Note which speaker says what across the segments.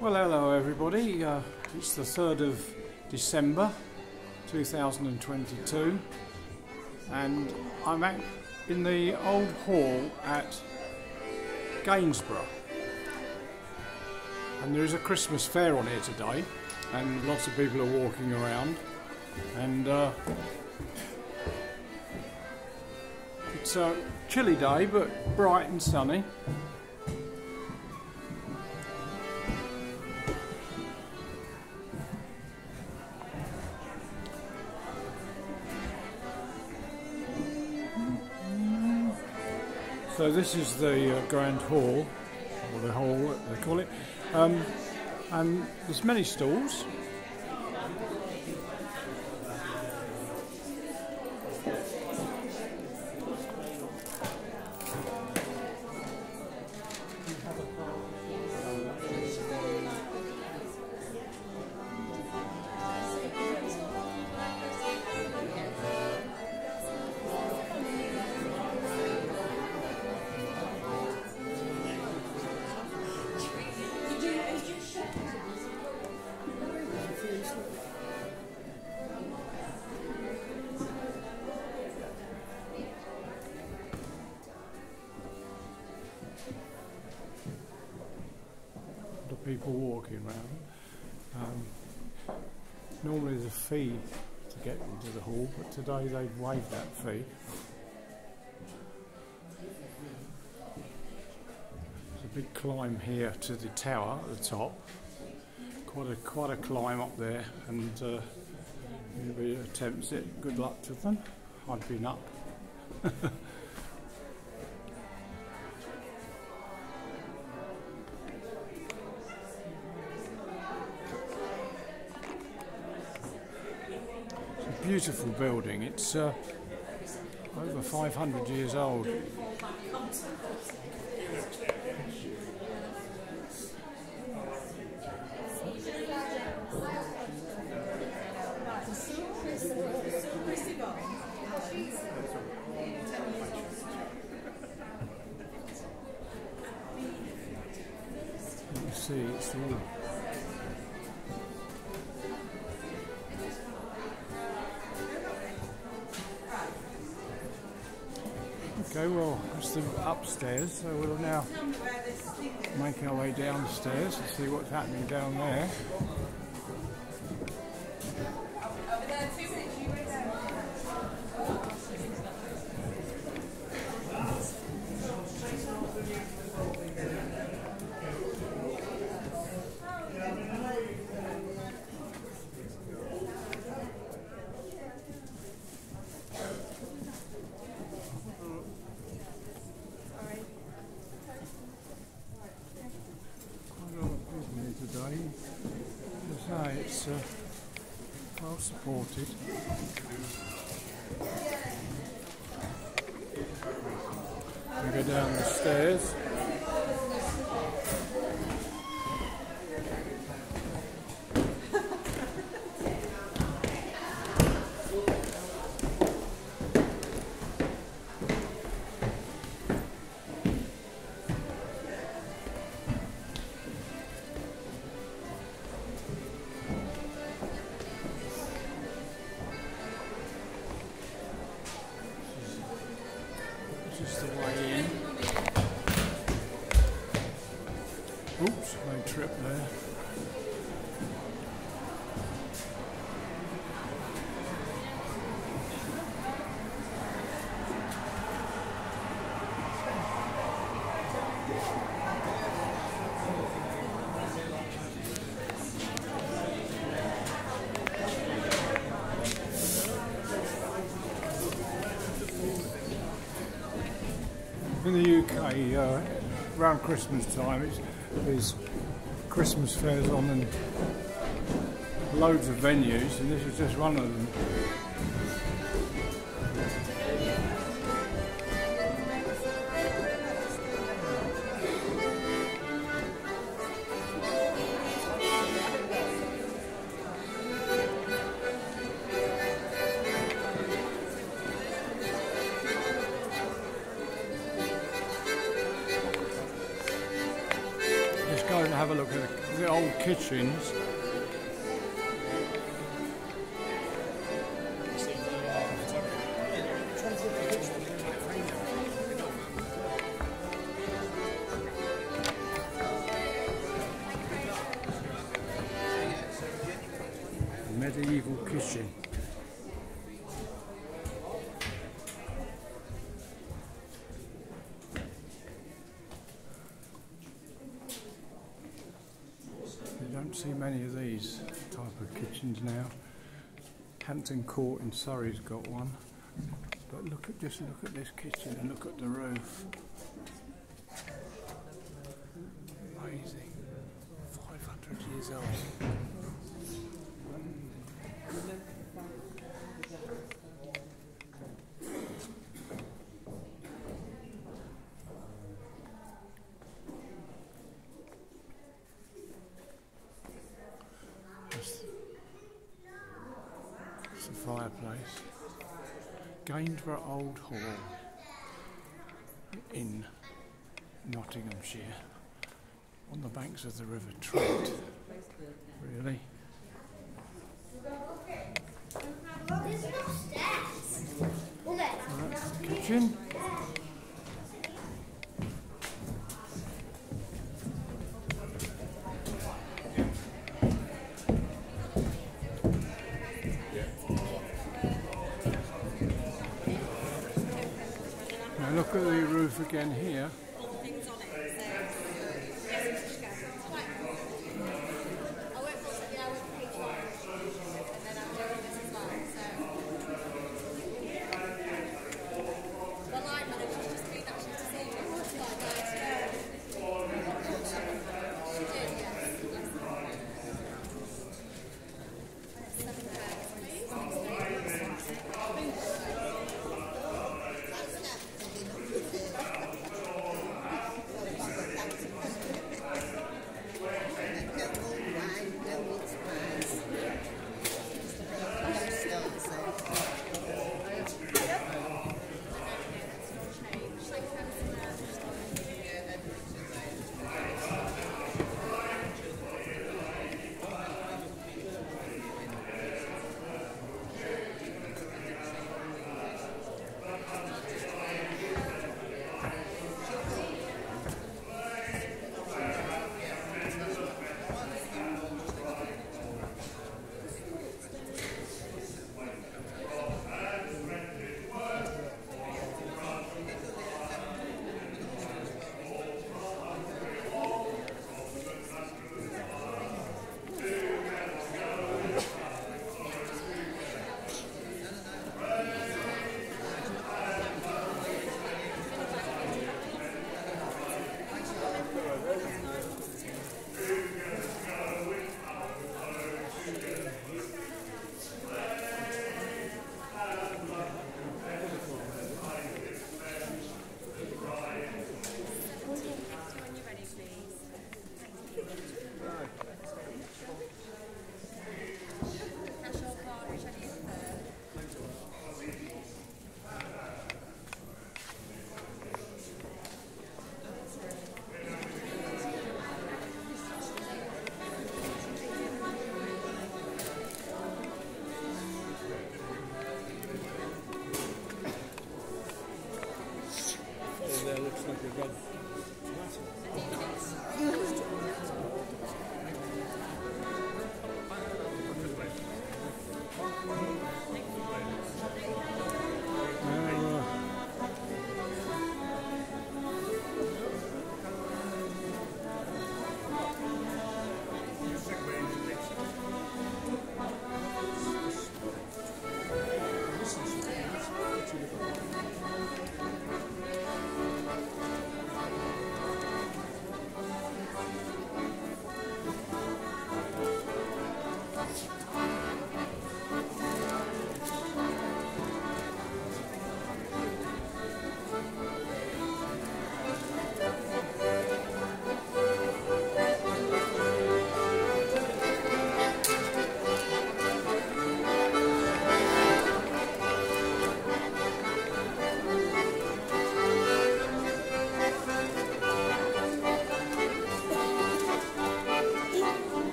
Speaker 1: Well, hello everybody. It's the 3rd of December 2022 and I'm in the old hall at Gainsborough, and there is a Christmas fair on here today and lots of people are walking around, and it's a chilly day but bright and sunny. So this is the Grand Hall, or the hall they call it, and there's many stalls. People walking around. Normally there's a fee to get into the hall, but today they've waived that fee. There's a big climb here to the tower at the top. Quite a climb up there, and anybody who attempts it, good luck to them. I've been up. Beautiful building. It's over 500 years old. You can see it's all. Okay, well, that's the upstairs, so we'll now make our way downstairs and see what's happening down there. Today, as I say, it's well supported. We go down the stairs. Just the way in. Oops, no trip there. In the UK, around Christmas time, there's Christmas fairs on and loads of venues, and this is just one of them. go and have a look at the old kitchens. Medieval kitchen. You don't see many of these type of kitchens now. Hampton Court in Surrey's got one, but just look at this kitchen and look at the roof. Amazing. 500 years old. It's a fireplace. Gainsborough Old Hall in Nottinghamshire, on the banks of the River Trent. Really?
Speaker 2: There's no stairs.
Speaker 1: So that's the kitchen. Now look at the roof again here.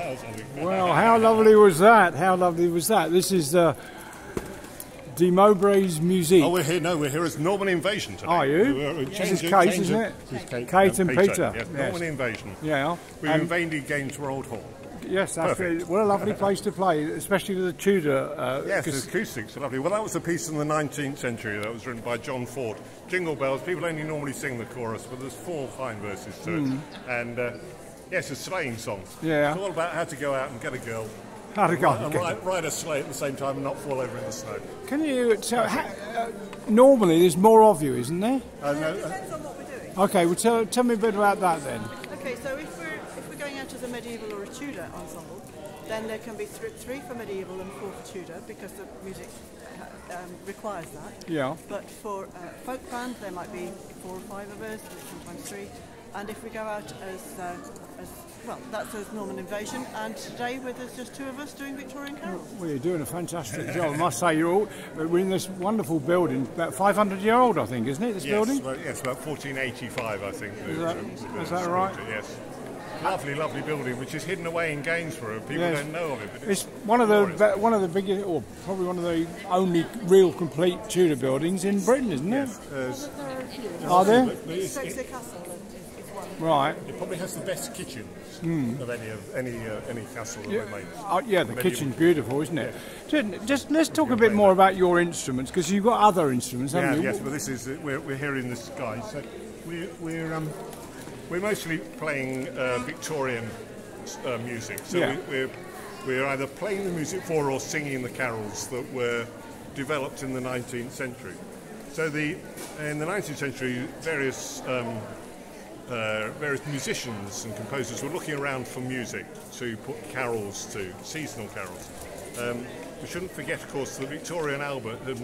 Speaker 3: or something.
Speaker 1: Well, how lovely was that? How lovely was that? This is De Mowbray's Musique.
Speaker 3: Oh, we're here as Norman Invasion today.
Speaker 1: Are you? This is Kate, isn't it?
Speaker 3: This is
Speaker 1: Kate and Peter.
Speaker 3: Yes,
Speaker 1: Yes.
Speaker 3: Norman Invasion.
Speaker 1: Yeah.
Speaker 3: We've invaded Gainsborough Old Hall.
Speaker 1: Yes, that's
Speaker 3: Perfect.
Speaker 1: it. What a lovely place to play, especially with the Tudor.
Speaker 3: Yes, the acoustics are lovely. Well, that was a piece in the 19th century that was written by John Ford. Jingle Bells, people only normally sing the chorus, but there's 4 fine verses to it. And yes, a sleighing song.
Speaker 1: Yeah.
Speaker 3: It's all about how to go out and get a girl.
Speaker 1: How to go?
Speaker 3: And ride a sleigh at the same time and not fall over in the snow.
Speaker 1: Can you tell? Normally, there's more of you, isn't there?
Speaker 3: No,
Speaker 4: Depends on what we're doing.
Speaker 1: Okay, well, tell me a bit about that then.
Speaker 4: Okay, so if we're going out as a medieval or a Tudor ensemble, then there can be 3 for medieval and 4 for Tudor because the music requires that.
Speaker 1: Yeah.
Speaker 4: But for folk band, there might be 4 or 5 of us, sometimes 3. And if we go out as well, that's as Norman Invasion. And today, there's just 2 of us doing Victorian carols.
Speaker 1: Well, you're doing a fantastic job. I must say, we're in this wonderful building, about 500-year-old, I think, isn't it? This building.
Speaker 3: Well, yes, about 1485, I think.
Speaker 1: Is that right?
Speaker 3: Yes. Lovely, lovely building, which is hidden away in Gainsborough. People don't know of it. But
Speaker 1: it's one of the biggest, or probably one of the only real complete Tudor buildings in Britain, isn't it?
Speaker 3: Yes.
Speaker 1: Are there?
Speaker 4: Stokesay Castle is one.
Speaker 1: Right.
Speaker 3: It probably has the best kitchens of any castle that we've made.
Speaker 1: Yeah, the kitchen's beautiful, isn't it? Just let's talk a bit more about your instruments, because you've got other instruments, haven't you?
Speaker 3: Yes, but this is we're here in this guise. So we're mostly playing Victorian music. So we're either playing the music for or singing the carols that were developed in the 19th century. So in the 19th century, various musicians and composers were looking around for music to put carols to, seasonal carols. We shouldn't forget, of course, that Victorian Albert had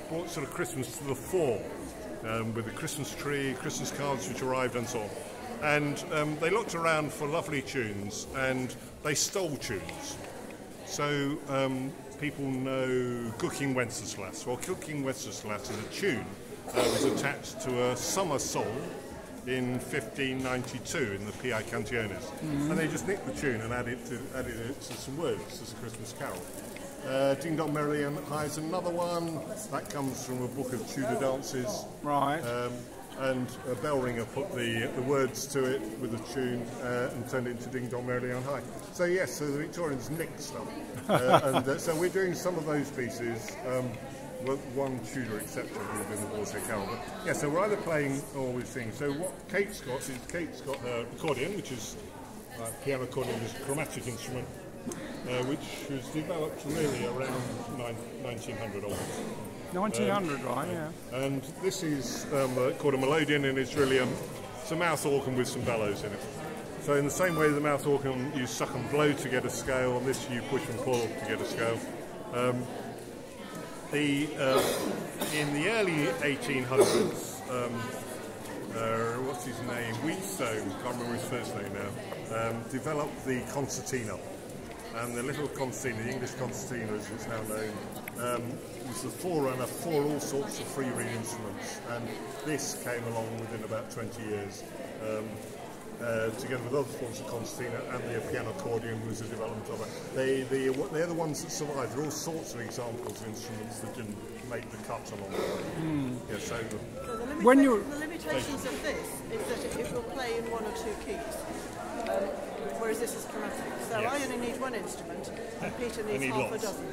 Speaker 3: brought sort of Christmas to the fore with the Christmas tree, Christmas cards which arrived and so on. And they looked around for lovely tunes and they stole tunes. So people know Cooking Wenceslas. Well, Cooking Wenceslas is a tune that was attached to a summer song in 1592 in the Pia Cantiones, and they just nicked the tune and added it to some words as a Christmas carol. Ding Dong Merrily High is another one that comes from a book of Tudor dances.
Speaker 1: Right.
Speaker 3: And a bell ringer put the words to it with a tune and turned it into Ding Dong Merrily on High. So yes, so the Victorians nicked stuff, and so we're doing some of those pieces. One Tudor exception would have been the Water Carol. But yeah, so we're either playing or we're singing. So what Kate's got her accordion, which is piano accordion, is a chromatic instrument, which was developed really around 1900 onwards.
Speaker 1: 1900, right? Yeah.
Speaker 3: And this is called a melodeon, and it's really it's a mouth organ with some bellows in it. So in the same way the mouth organ, you suck and blow to get a scale, and this you push and pull to get a scale. In the early 1800s, what's his name? Wheatstone, can't remember his first name now, developed the concertina. And the little concertina, the English concertina as it's now known, was the forerunner for all sorts of free reed instruments. And this came along within about 20 years. Together with other forms of concertina, and the piano accordion was a development of it. They're the ones that survived. There are all sorts of examples of instruments that didn't make the cut along the way. Yeah, so
Speaker 4: the limitations of this is that it will play in 1 or 2 keys, whereas this is chromatic. So I only need 1 instrument, and Peter needs half a dozen.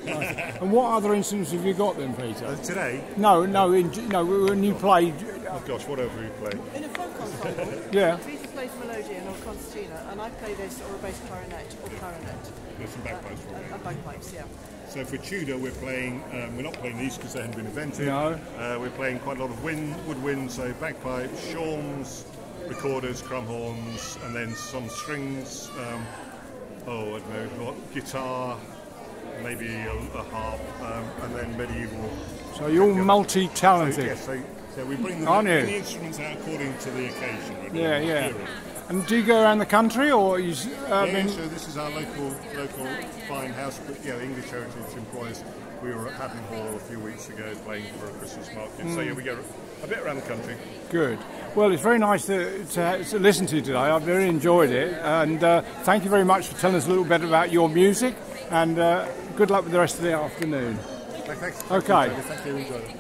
Speaker 1: And what other instruments have you got then, Peter?
Speaker 3: today?
Speaker 1: No, when you play...
Speaker 3: Oh gosh, whatever we play.
Speaker 4: In a folk ensemble,
Speaker 1: Yeah.
Speaker 4: Peter plays melodeon or concertina, and I play this or a bass clarinet or clarinet.
Speaker 3: There's some bagpipes for
Speaker 4: And bagpipes, yeah.
Speaker 3: So for Tudor, we're playing. We're not playing these because they haven't been invented.
Speaker 1: No.
Speaker 3: We're playing quite a lot of woodwind, so bagpipes, shawms, recorders, crumhorns, and then some strings. I don't know, what, guitar, maybe a harp, and then medieval.
Speaker 1: So you're all multi-talented.
Speaker 3: So we bring the instruments out according to the occasion.
Speaker 1: Yeah. And do you go around the country, or you?
Speaker 3: Yeah, so this is our local fine house, but yeah, English Heritage employs. We were at Haddon Hall a few weeks ago playing for a Christmas market. So yeah, we go a bit around the country.
Speaker 1: Good. Well, it's very nice to listen to you today. I've very enjoyed it, and thank you very much for telling us a little bit about your music. And good luck with the rest of the afternoon.
Speaker 3: Thanks.
Speaker 1: Okay.
Speaker 3: Thank you. Enjoy it.